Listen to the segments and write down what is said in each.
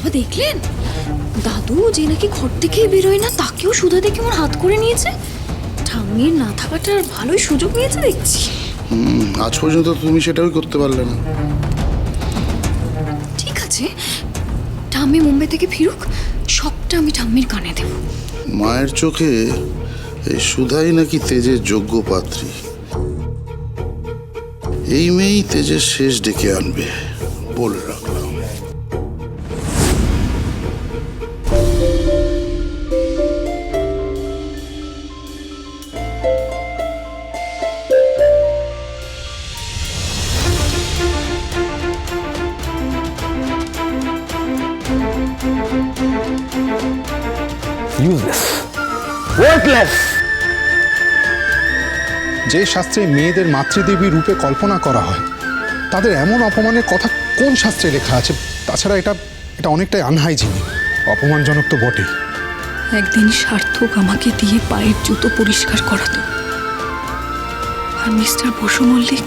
বাবা দেখলেন, দাদু যে নাকি ঘর থেকে বেরোয় না তাকেও সুধা দেখে আমার হাত করে নিয়েছে। ঠাম্মির না থাকাটার ভালোই সুযোগ নিয়েছে দেখছি। আজ পর্যন্ত তুমি সেটাও করতে পারলে না। ঠিক আছে, ঠাম্মি মুম্বাই থেকে ফিরুক, সবটা আমি ঠাম্মির কানে দেব। মায়ের চোখে এই সুধাই নাকি তেজের যোগ্য পাত্রী। এই মেয়েই তেজের শেষ ডেকে আনবে বলে রাখলাম। Useless, worthless. যে শাস্ত্রে মেয়েদের মাতৃদেবী রূপে কল্পনা করা হয়, তাদের এমন অপমানের কথা কোন শাস্ত্রে লেখা আছে? তাছাড়া এটা অনেকটাই আনহাইজিনিক, অপমানজনক তো বটেই। একদিন সার্থক আমাকে দিয়ে পায়ের জুতো পরিষ্কার করাতো, আর মিস্টার বসু মল্লিক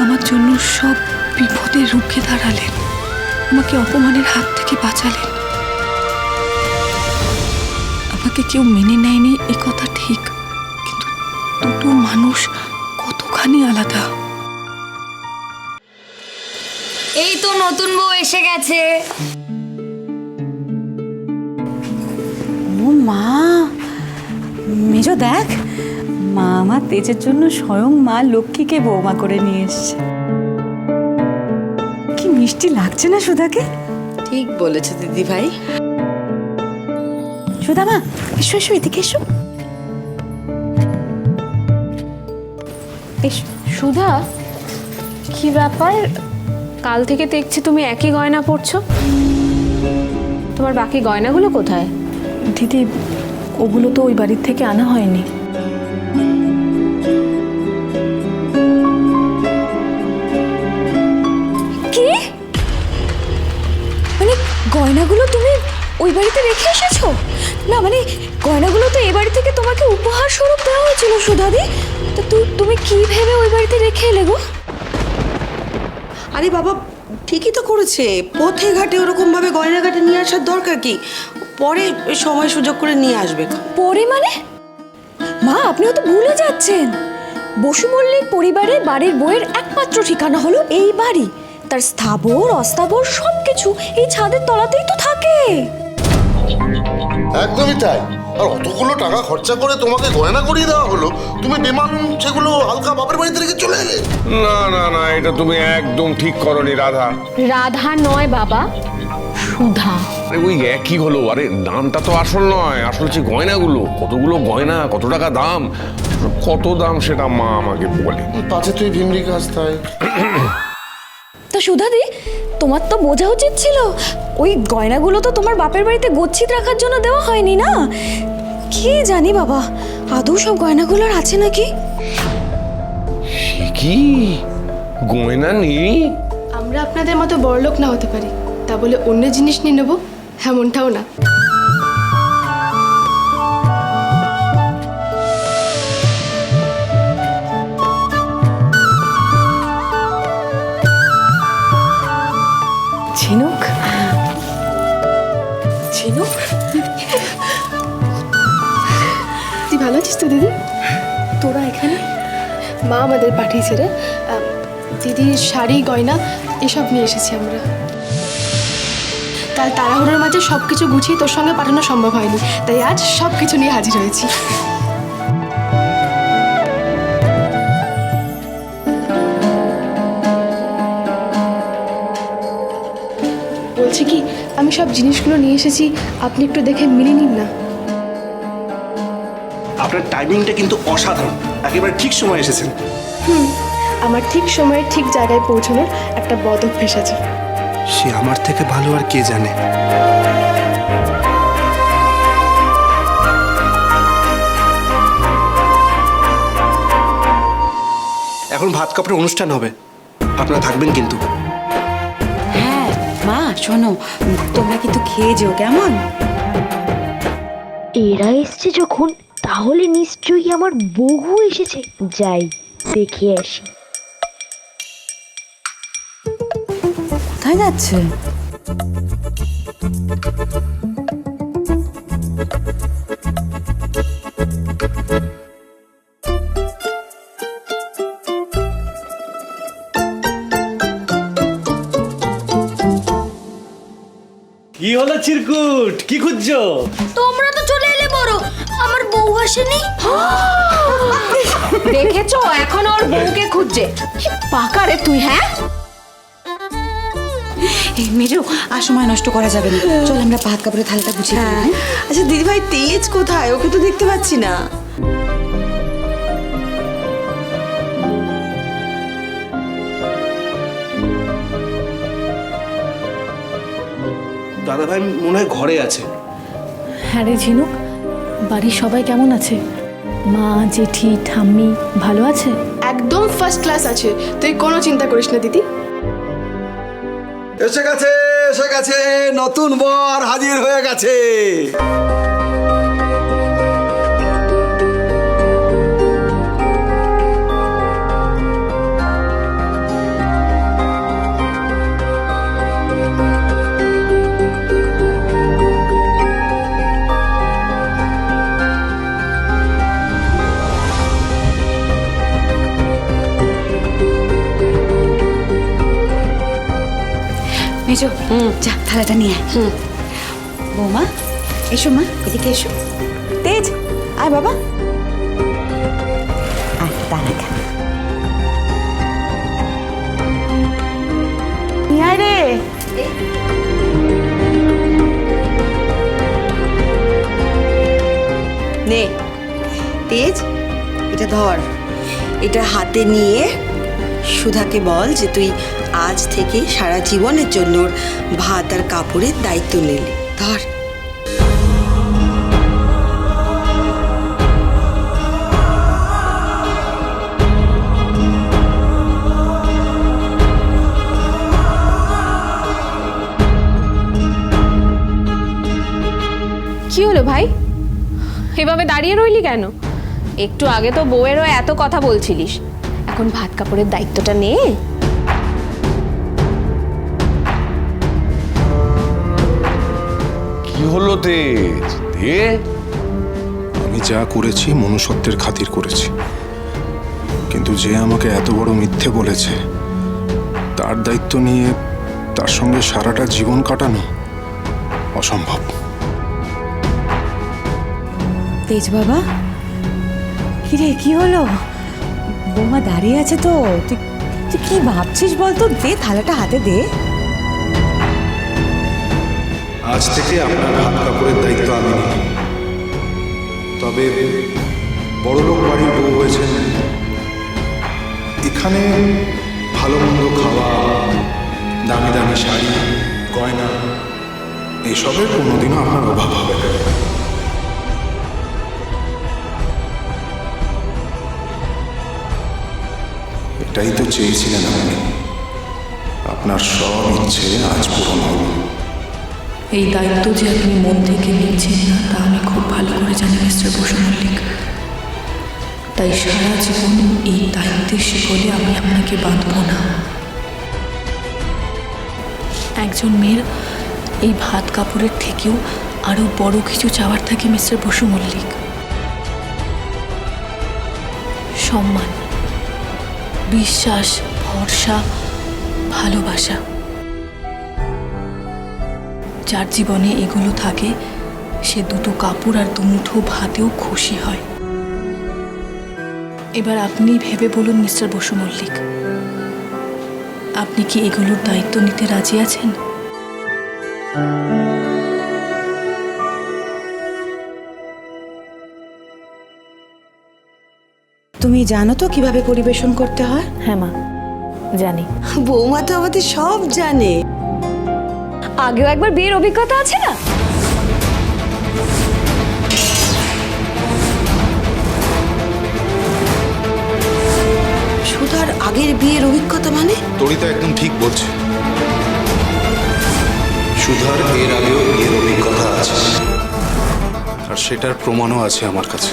আমার জন্য সব বিপদে রুখে দাঁড়ালেন, আমাকে অপমানের হাত থেকে বাঁচালেন। আমাকে কেউ মেনে নেয়নি এ কথা ঠিক, কিন্তু দুটো মানুষ কতখানি আলাদা। এই তো নতুন বউ এসে গেছে। ও মা, মেজো দেখ, মা আমার তেজের জন্য স্বয়ং মা লক্ষ্মীকে বৌমা করে নিয়ে এসছে। কি মিষ্টি লাগছে না সুধাকে? ঠিক বলেছে দিদি ভাই। সুধা মা, এসো এসো, এদিকে এসো। সুধা, কি ব্যাপার? কাল থেকে দেখছি তুমি একই গয়না পরছো। তোমার বাকি গয়নাগুলো কোথায়? দিদি, ওগুলো তো ওই বাড়ির থেকে আনা হয়নি। কি মানে গয়নাগুলো তুমি ওই বাড়িতে রেখে এসেছো? না মানে গয়নাগুলো তো এই বাড়ি থেকে তোমাকে উপহার স্বরূপ দেওয়া হয়েছিল সুধাদি। তা তুমি কি ভেবে ওই বাড়িতে রেখে এলে গো? আরে বাবা, ঠিকই তো করেছে। পথে ঘাটে ওরকম ভাবে গয়নাঘাটে নিয়ে আসার দরকার কি? পরে সময় সুযোগ করে নিয়ে আসবে। পরে মানে? মা, আপনিও তো ভুলে যাচ্ছেন, বসু মল্লিক পরিবারের বাড়ির বউয়ের একমাত্র ঠিকানা হলো এই বাড়ি। তার স্থাবর অস্থাবর সবকিছু এই ছাদের তলাতেই তো থাকে। একদমই তাই। আর অতগুলো টাকা খরচা করে তোমাকে গয়না করিয়ে দেওয়া হলো, তুমি বেমান সেগুলো হালকা বাপের বাড়িতে রেখে চলে এলে। না না না, এটা তুমি একদম ঠিক করনি রাধা। রাধা নয় বাবা, সুধা। আরে ওই একই হলো। আরে দামটা তো আসল নয়, আসল হচ্ছে গয়নাগুলো। কতগুলো গয়না, কত টাকা দাম, কত দাম সেটা মা আমাকে বলে। পাছে তুই ভিমরি কাজ তাই। তা সুধাদি, তোমার তো বোঝা উচিত ছিল, ওই গয়নাগুলো তো তোমার বাপের বাড়িতে গচ্ছিত রাখার জন্য দেওয়া হয়নি না। কি জানি বাবা, আদৌ সব গয়নাগুলোর আছে নাকি? সে কি গয়না নেই? আমরা আপনাদের মতো বড়লোক না হতে পারি, তা বলে অন্য জিনিস নিয়ে নেবো এমনটাও না। ঝিনুক, ঝিনুক, তুই ভালো আছিস তো দিদি? তোরা এখানে? মা আমাদের পাঠিয়েছে রে। দিদির শাড়ি গয়না এসব নিয়ে এসেছি আমরা। কাল তাড়াহুড়োর মাঝে সব কিছু গুছিয়ে তোর সঙ্গে পাঠানো সম্ভব হয়নি, তাই আজ সব কিছু নিয়ে হাজির হয়েছি। বলছি কি, আমি সব জিনিসগুলো নিয়ে এসেছি, আপনি একটু দেখে মিলিয়ে নিন না। আপনার টাইমিংটা কিন্তু অসাধারণ, একেবারে ঠিক সময় এসেছেন। আমার ঠিক সময়ে ঠিক জায়গায় পৌঁছানোর একটা বদ অভ্যেস আছে। সে আমার থেকে ভালো আর কে জানে। এখন ভাত কাপড়ের অনুষ্ঠান হবে, আপনারা থাকবেন কিন্তু। হ্যাঁ মা, শোনো, তোমরা কিন্তু খেয়ে যেও কেমন? এরা এসছে যখন, তাহলে নিশ্চয়ই আমার বহু এসেছে। যাই দেখে আসি। কোথায় যাচ্ছে? কি হলো চিরকুট, কি খুঁজছো? তোমরা তো চলে এলে বড়, আমার বউ আসেনি। দেখেছো এখন ওর বউকে খুঁজছে। কি পাকা রে তুই, হ্যাঁ? এই মেজো আর সময় নষ্ট করা যাবে না, চল আমরা ভাত কাপড়ে থালাটা গুছিয়ে দিই, হ্যাঁ? আচ্ছা দিদিভাই তেজ কোথায়? ওকে তো দেখতে পাচ্ছি না। দাদা ভাই মনে হয় ঘরে আছে। হ্যাঁ রে ঝিনুক, বাড়ির সবাই কেমন আছে? মা, জেঠি, ঠাম্মি ভালো আছে? একদম ফার্স্ট ক্লাস আছে, তুই কোনো চিন্তা করিস না দিদি। এসে গেছে, এসে গেছে, নতুন বর হাজির হয়ে গেছে। মেজো যা থালাটা নিয়ে আয়। বৌমা এসো, মা এদিকে এসো। তেজ আয় বাবা, আয় দাঁড়া খা। নিয়ে আয় রে। নে তেজ, এটা ধর, এটা হাতে নিয়ে সুধাকে বল যে তুই আজ থেকে সারা জীবনের জন্য ওর ভাত আর কাপড়ের দায়িত্ব নিলি। ধর। কি হলো ভাই, এভাবে দাঁড়িয়ে রইলি কেন? একটু আগে তো বউয়েরও এত কথা বলছিলিস, এখন ভাত কাপড়ের দায়িত্বটা নে। কি হলো তেজ? দে। আমি যা করেছি মনুষ্যত্বের খাতির করেছি, কিন্তু যে আমাকে এত বড় মিথ্যে বলেছে তার দায়িত্ব নিয়ে তার সঙ্গে সারাটা জীবন কাটানো অসম্ভব। তেজ বাবা, কিরে কি হলো? বৌমা দাঁড়িয়ে আছে তো, তুই তুই কি ভাবছিস বলতো? দে থালাটা হাতে দে। আজ থেকে আপনার ভাত কাপড়ের দায়িত্ব আমি নিই। তবে বড়লোক বাড়ির বউ হয়েছেন, এখানে ভালো মন্দ খাওয়া, দামি দামি শাড়ি, গয়না, এসবের কোনোদিনও আপনার অভাব হবে না। এটাই তো চেয়েছিলেন আপনি, আপনার সব ইচ্ছে আজ পূরণ হলো। এই দায়িত্ব যে আপনি মন থেকে নিচ্ছেন না তা আমি খুব ভালো করে জানি মিস্টার বসু মল্লিক। তাই সারা জীবন এই দায়িত্বের শিকলে আমি আপনাকে বাঁধব না। একজন মেয়ের এই ভাত কাপড়ের থেকেও আরও বড় কিছু চাওয়ার থাকে মিস্টার বসু মল্লিক। সম্মান, বিশ্বাস, ভরসা, ভালোবাসা। যার জীবনে এগুলো থাকে সে দুটো কাপড় আর দুমুঠো ভাতেও খুশি হয়। এবার আপনি ভেবে বলুন মিস্টার বসু মল্লিক, আপনি কি এগুলোর দায়িত্ব নিতে রাজি আছেন? তুমি জানো তো কিভাবে পরিবেশন করতে হয়? হ্যাঁ মা, জানি। বৌমা তো আমাদের সব জানে। আগেও একবার বিয়ের অভিজ্ঞতা আছে না? সুধার আগের বিয়ের অভিজ্ঞতা মানে? তরিতা একদম ঠিক বলছে, সুধার এর আগেও বিয়ের অভিজ্ঞতা আছে, আর সেটার প্রমাণও আছে আমার কাছে।